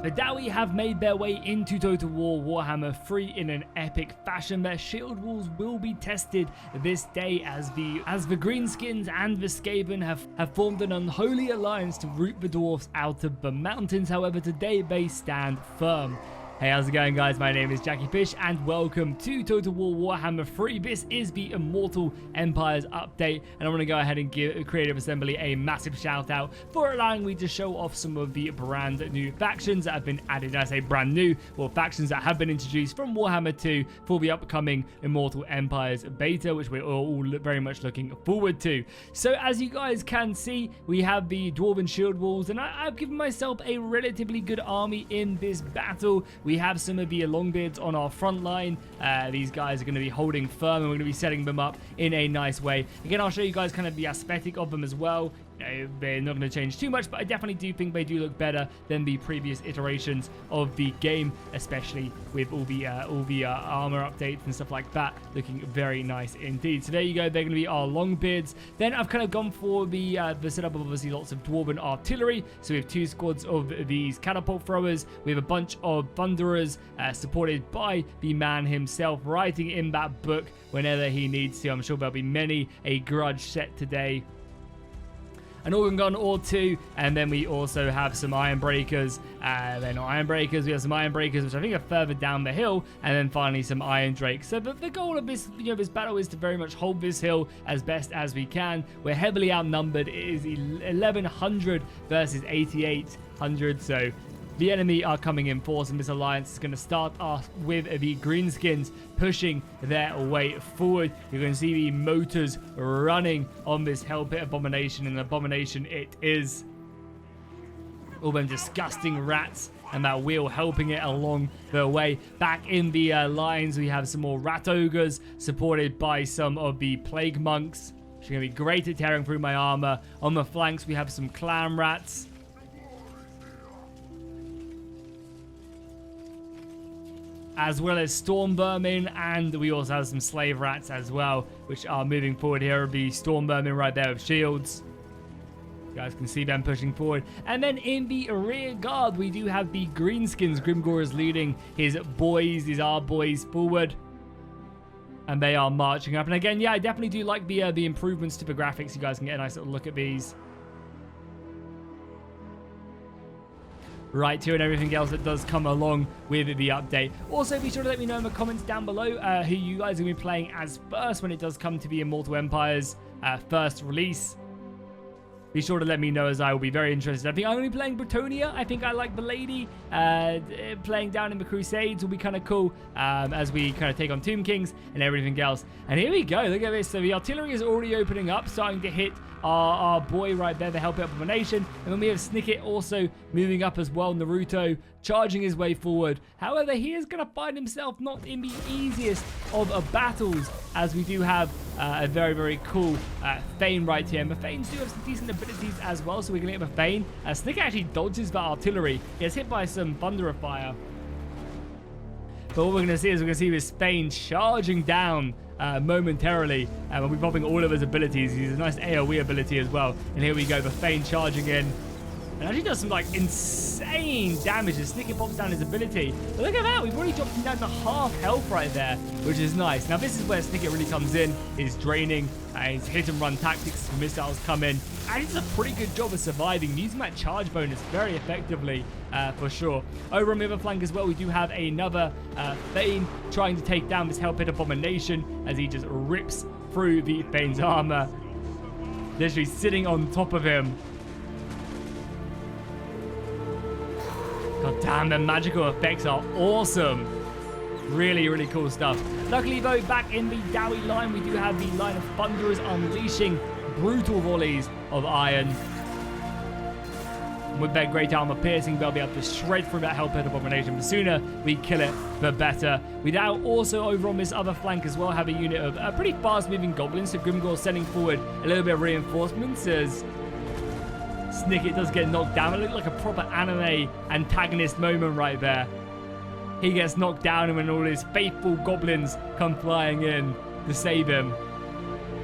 The Dowie have made their way into Total War Warhammer 3 in an epic fashion. Their shield walls will be tested this day as the Greenskins and the Skaven have formed an unholy alliance to root the Dwarfs out of the mountains. However, today they stand firm. Hey, how's it going, guys? My name is Jackie Fish and welcome to Total War Warhammer 3. This is the Immortal Empires update, and I want to go ahead and give Creative Assembly a massive shout out for allowing me to show off some of the brand new factions that have been added. I say brand new, well, factions that have been introduced from Warhammer 2 for the upcoming Immortal Empires beta, which we're all very much looking forward to. So as you guys can see, we have the Dwarven shield walls, and I've given myself a relatively good army in this battle. We have some of the Longbeards on our front line. These guys are going to be holding firm, and we're going to be setting them up in a nice way. Again, I'll show you guys kind of the aesthetic of them as well. They're not going to change too much, but I definitely do think they do look better than the previous iterations of the game, especially with all the armor updates and stuff like that, looking very nice indeed. So there you go, they're going to be our Longbeards. Then I've kind of gone for the setup of obviously lots of Dwarven artillery. So we have 2 squads of these catapult throwers. We have a bunch of Thunderers supported by the man himself, writing in that book whenever he needs to. I'm sure there'll be many a grudge set today. An Organ Gun or 2, and then we also have some Iron Breakers. They're not Iron Breakers, we have some Iron Breakers, which I think are further down the hill, and then finally some Iron Drakes. So the goal of this, this battle is to very much hold this hill as best as we can. We're heavily outnumbered. It is 1100 versus 8800, so the enemy are coming in force, and this alliance is going to start off with the Greenskins pushing their way forward. You're going to see the motors running on this Hell Pit Abomination, and Abomination it is. All them disgusting rats and that wheel helping it along the way. Back in the lines, we have some more Rat Ogres supported by some of the Plague Monks, which are going to be great at tearing through my armor. On the flanks, we have some Clan Rats, as well as Storm Vermin, and we also have some Slave Rats as well, which are moving forward. Here will be Storm Vermin right there with shields. You guys can see them pushing forward. And then in the rear guard, we do have the Greenskins. Grimgore is leading his our boys forward, and they are marching up. And again, yeah, I definitely do like the improvements to the graphics. You guys can get a nice little look at these right here, and everything else that does come along with the update. Also, be sure to let me know in the comments down below who you guys are going to be playing as first when it does come to the Immortal Empires first release. Be sure to let me know, as I will be very interested. I think I'm going to be playing Bretonia. I think I like the lady. Playing down in the Crusades will be kind of cool as we kind of take on Tomb Kings and everything else. And here we go. Look at this. So the artillery is already opening up, starting to hit our boy right there, the Hell Pit Abomination. And then we have Snicket also moving up as well. Naruto charging his way forward. However, he is going to find himself not in the easiest of battles, as we do have a very, very cool Thane right here. And the Thanes do have some decent abilities as well, so we're going to get the Thane. Snicket actually dodges the artillery. He gets hit by some Thunder of Fire. But what we're going to see is this Thane charging down momentarily, and we'll be popping all of his abilities. He's a nice AoE ability as well. And here we go, the Thane charging in. And actually does some like insane damage as Snicket pops down his ability. But look at that, we've already dropped him down to half health right there, which is nice. Now this is where Snicket really comes in, is draining, his hit and run tactics, missiles come in, and he does a pretty good job of surviving, using that charge bonus very effectively for sure. Over on the other flank as well, we do have another Thane trying to take down this Hell Pit Abomination as he just rips through the Thane's armor, literally sitting on top of him. God damn, the magical effects are awesome. Really, really cool stuff. Luckily, though, back in the Dowie line, we do have the line of Thunderers unleashing brutal volleys of iron. With their great armor piercing, they'll be able to shred through that Hell Pit Abomination. The sooner we kill it, the better. We now also, over on this other flank as well, have a unit of pretty fast-moving goblins. So Grimgore sending forward a little bit of reinforcements as Snicket does get knocked down. It looked like a proper anime antagonist moment right there. He gets knocked down, and when all his faithful goblins come flying in to save him,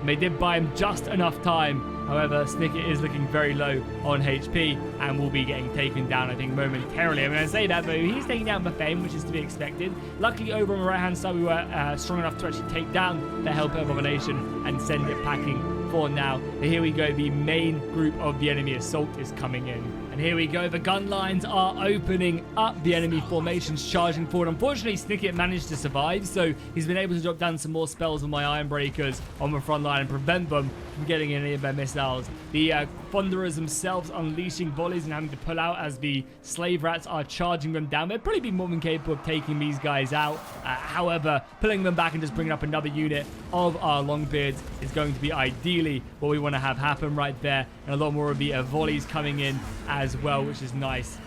and they did buy him just enough time. However, Snicket is looking very low on HP and will be getting taken down, I think, momentarily. I'm going to say that, though. He's taking down Bethane, which is to be expected. Luckily, over on the right-hand side, we were strong enough to actually take down the Helper Abomination and send it packing for now. But here we go. The main group of the enemy assault is coming in. And here we go. The gun lines are opening up. The enemy formations charging forward. Unfortunately, Snicket managed to survive, so he's been able to drop down some more spells with my Iron Breakers on the front line and prevent them from getting any of their missiles. The Thunderers themselves unleashing volleys and having to pull out as the Slave Rats are charging them down. They'd probably be more than capable of taking these guys out. However, pulling them back and just bringing up another unit of our Longbeards is going to be ideally what we want to have happen right there. And a lot more of the volleys coming in as well, which is nice.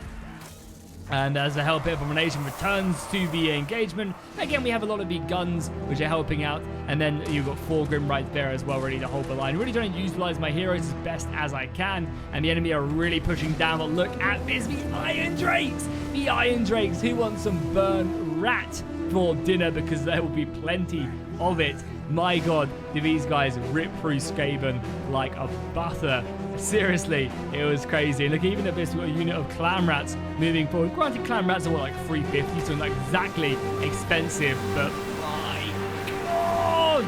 And as the Helper Abomination returns to the engagement, again, we have a lot of the guns which are helping out. And then you've got Thorgrim right there as well, ready to hold the line. Really trying to utilize my heroes as best as I can. And the enemy are really pushing down. But look at this, the Iron Drakes! The Iron Drakes, who want some burn rat for dinner, because there will be plenty of it. My god, do these guys rip through Skaven like a butter. Seriously, it was crazy. Look, even at this, we've got a unit of Clan Rats moving forward. Granted, Clan Rats are what, like 350, so not exactly expensive, but my god!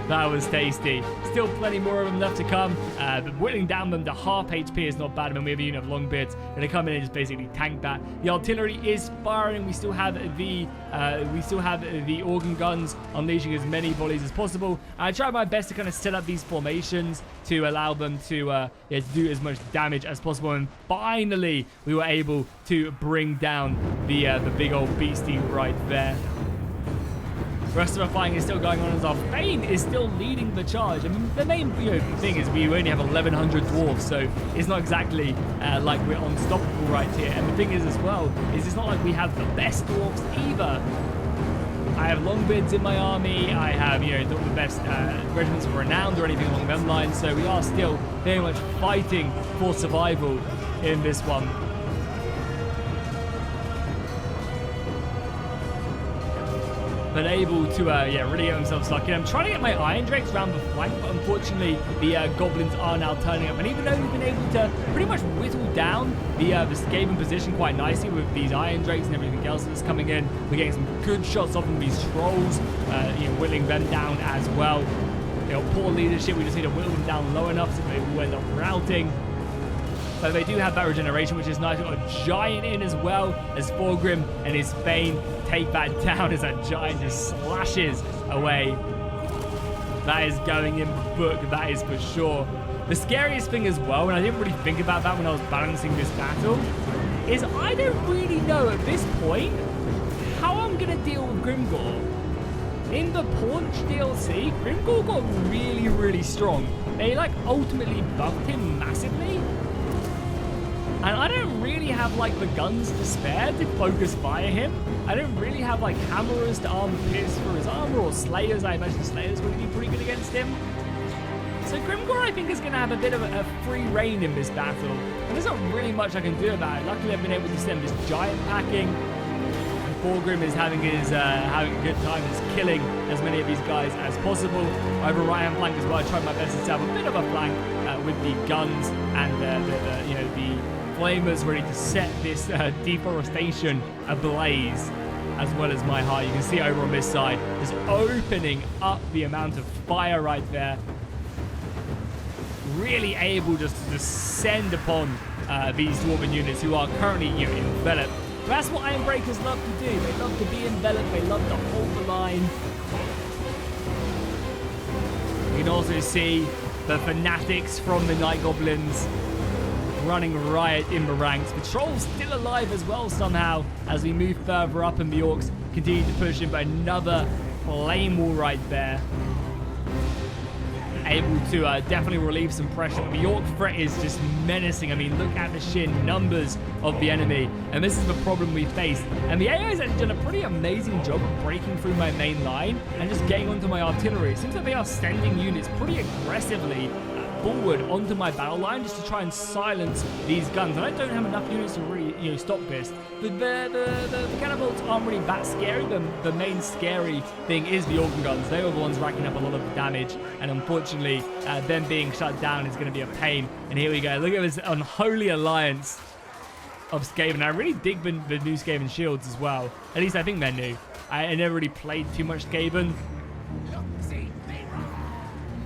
That was tasty. Still plenty more of them left to come, but whittling down them to half HP is not bad. I mean, we have a unit of Longbeards going to come in and just basically tank that. The artillery is firing. We still have the organ guns unleashing as many volleys as possible. I tried my best to kind of set up these formations to allow them to do as much damage as possible. And finally, we were able to bring down the big old beastie right there. The rest of our fighting is still going on as our Thane is still leading the charge. I mean, the main thing is we only have 1,100 Dwarfs, so it's not exactly like we're unstoppable right here. And the thing is as well, is it's not like we have the best Dwarfs either. I have Longbeards in my army. I have, not the best regiments of renowned or anything along them lines. So we are still very much fighting for survival in this one. But able to, really get themselves stuck in. I'm trying to get my Iron Drakes around the flank, but unfortunately, the Goblins are now turning up. And even though we've been able to pretty much whittle down the Skaven position quite nicely with these Iron Drakes and everything else that's coming in, we're getting some good shots off of these Trolls, whittling them down as well. Poor leadership, we just need to whittle them down low enough so they will end up routing. But they do have that regeneration, which is nice. We've got a giant in as well, as Thorgrim and his Thane take that down as that giant just slashes away. That is going in the book, that is for sure. The scariest thing as well, and I didn't really think about that when I was balancing this battle, is I don't really know at this point how I'm going to deal with Grimgore. In the Paunch DLC, Grimgore got really, really strong. They ultimately buffed him massively. And I don't really have the guns to spare to focus fire him. I don't really have hammerers to arm pierce through his armor, or slayers. I imagine slayers would be pretty good against him. So Grimgore, I think, is going to have a bit of a free reign in this battle. And there's not really much I can do about it. Luckily, I've been able to send this giant packing. And Thorgrim is having a good time, just killing as many of these guys as possible. Over right-hand flank as well, I tried my best to set up a bit of a flank with the guns and the flamers ready to set this deforestation ablaze, as well as my heart. You can see over on this side is opening up the amount of fire right there. Really able just to descend upon these dwarven units who are currently enveloped. That's what Iron Breakers love to do. They love to be enveloped. They love to hold the line. You can also see the fanatics from the Night Goblins running riot in the ranks. The Trolls still alive as well somehow as we move further up, and the Orcs continue to push in, but another flame wall right there. Able to definitely relieve some pressure. The Orc threat is just menacing. I mean, look at the sheer numbers of the enemy, and this is the problem we face. And the AI has actually done a pretty amazing job of breaking through my main line and just getting onto my artillery. It seems like they are sending units pretty aggressively forward onto my battle line just to try and silence these guns. And I don't have enough units to really, stop this. But the catapults aren't really that scary. The main scary thing is the organ guns. They are the ones racking up a lot of damage. And unfortunately, them being shut down is going to be a pain. And here we go. Look at this unholy alliance of Skaven. I really dig the new Skaven shields as well. At least I think they're new. I never really played too much Skaven.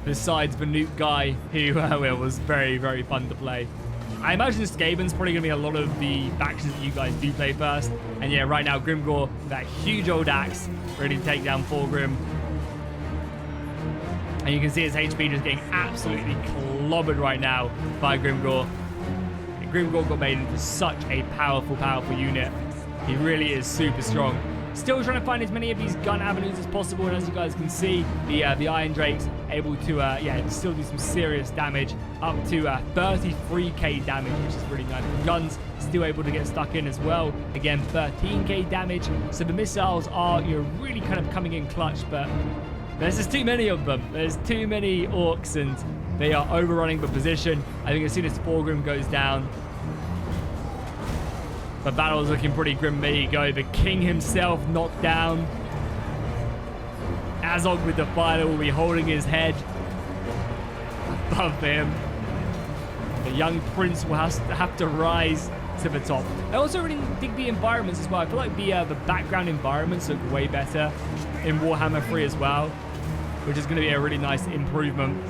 Besides the Nuke guy, who was very, very fun to play. I imagine Skaven's probably going to be a lot of the factions that you guys do play first. And yeah, right now, Grimgore, that huge old axe, ready to take down Thorgrim. And you can see his HP just getting absolutely clobbered right now by Grimgore. Grimgore got made into such a powerful, powerful unit. He really is super strong. Still trying to find as many of these gun avenues as possible, and as you guys can see, the Iron Drake's able to still do some serious damage, up to 33k damage, which is really nice. The guns still able to get stuck in as well. Again, 13k damage. So the missiles are really kind of coming in clutch, but there's just too many of them. There's too many orcs, and they are overrunning the position. I think as soon as Thorgrim goes down, the battle is looking pretty grim. There you go. The king himself knocked down. Hazzard with the fighter will be holding his head above him. The young prince will have to rise to the top. I also really dig the environments as well. I feel like the background environments look way better in Warhammer 3 as well, which is going to be a really nice improvement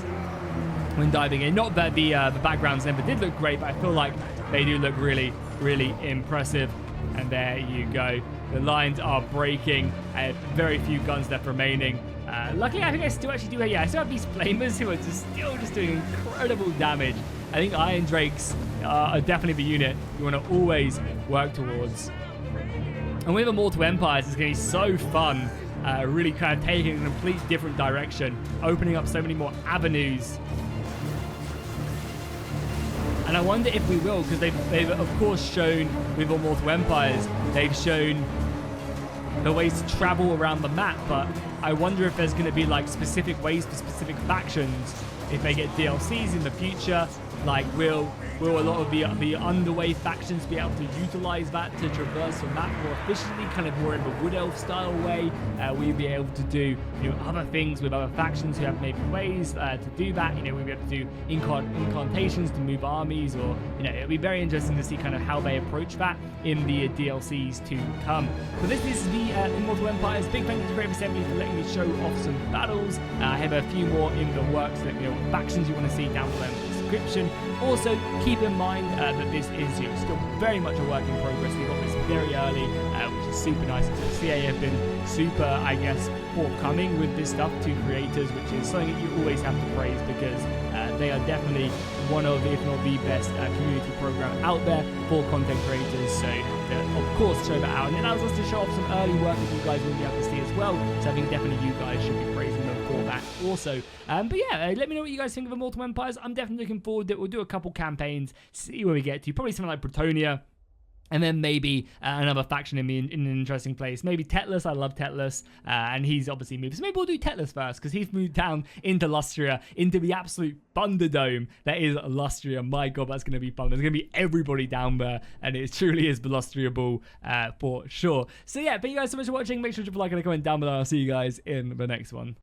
when diving in. Not that the backgrounds never did look great, but I feel like they do look really, really impressive. And there you go. The lines are breaking. I have very few guns left remaining. Luckily, I think I still actually do. Yeah, I still have these flamers who are still doing incredible damage. I think Iron Drakes are definitely the unit you want to always work towards. And with Immortal Empires, it's going to be so fun. Really kind of taking a complete different direction, opening up so many more avenues. And I wonder if we will, because they've of course shown with Immortal Empires, they've shown the ways to travel around the map, but I wonder if there's going to be like specific ways for specific factions. If they get DLCs in the future, like will a lot of the underway factions be able to utilize that to traverse the map more efficiently, kind of more in the Wood Elf style way? Will you be able to do other things with other factions who have maybe ways to do that? We'll be able to do incantations to move armies, or it'll be very interesting to see kind of how they approach that in the DLCs to come. But this is the Immortal Empires. Big thank you to Brave Assembly for letting me show off some battles. I have a few more in the works. Let me know what factions you want to see down below in the description. Also, keep in mind that this is still very much a work in progress. We got this very early, which is super nice. So CA have been super, I guess, forthcoming with this stuff to creators, which is something that you always have to praise, because they are definitely one of, if not the best community program out there for content creators. So you have to, of course, show that out. And it allows us to show off some early work that you guys will be able to see as well. So I think definitely you guys should be praising them for that also. But yeah, let me know what you guys think of Immortal Empires. I'm definitely looking forward to it. We'll do a couple campaigns, see where we get to. Probably something like Bretonia. And then maybe another faction in an interesting place. Maybe Tetlus. I love Tetlus. And he's obviously moved. So maybe we'll do Tetlus first, because he's moved down into Lustria, into the absolute Thunderdome that is Lustria. My God, that's going to be fun. There's going to be everybody down there. And it truly is the Lustria Ball for sure. So yeah, thank you guys so much for watching. Make sure to drop a like and a comment down below. I'll see you guys in the next one.